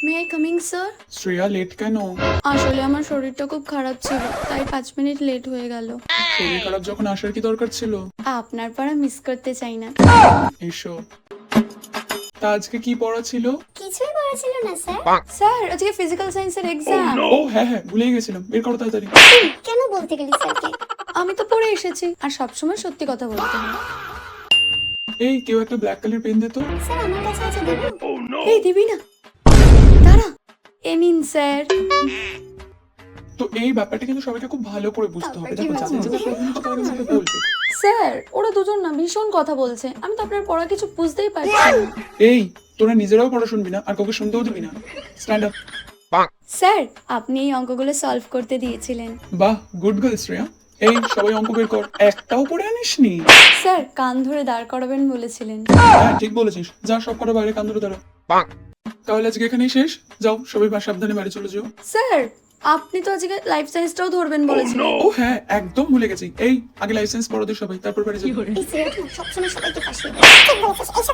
May I coming sir? Shreya late কেন? আসলে আমার শরীরটা খুব খারাপ ছিল, তাই 5 মিনিট লেট হয়ে গেল। শরীর খারাপ যখন আসার কি দরকার ছিল? আপনার পড়া মিস করতে চাই না। এসো। তা আজকে কি পড়া ছিল? কিছুই করা ছিল না স্যার। স্যার আজকে ফিজিক্যাল সায়েন্সের এক্সাম। ও হ্যাঁ হ্যাঁ, ভুলেই গেছিলাম, বের করো তাড়াতাড়ি। কেন বলতে গেলি স্যারকে? আমি তো পড়ে এসেছি, আর সবসময় সত্যি কথা বলতে হয়। এই কেউ একটা ব্ল্যাক কালার পেন দে তো। স্যার আমার কাছে আছে, দেবো? এই দিবি না, দাঁড়া। এ নিন স্যার। তো এই ব্যাপারটা কিন্তু সবাইকে খুব ভালো করে বুঝতে হবে। দেখো যাদের যাদের প্রবলেম হচ্ছে তারা কিন্তু আমাকে বলবে। স্যার ওরা দুজন না ভীষণ কথা বলছে, আমি তো আপনার পড়া কিছু বুঝতেই পারছি না। এই তোরা নিজেরাও পড়া শুনবি না আর কাউকে শুনতেও দিবি না। Stand up. স্যার আপনি এই অঙ্কগুলো সলভ করতে দিয়েছিলেন। বাহ, গুড গার্ল শ্রেয়া। এই সবাই অঙ্ক বের কর, একটাও পড়ে আনিসনি? স্যার কান ধরে দাঁড় করাবেন বলেছিলেন। হ্যাঁ ঠিক বলেছিস, যা সব কটা বাইরে কান ধরে দাঁড়া। তাহলে আজকে এখানেই শেষ, যাও সবাই সাবধানে বাড়ি চলে যাও। স্যার আপনি তো আজকে লাইফ সায়েন্সটাও ধরবেন বলেছিলেন। ও হ্যাঁ, একদম ভুলে গেছি। এই আগে লাইসেন্স পড়ো দে সবাই, তারপর বাড়ি যাবো। এই সিরিয়ালটা সবসময় সবাইকে ফাঁসিয়ে দেয়। ঠিক বলেছিস, এইসব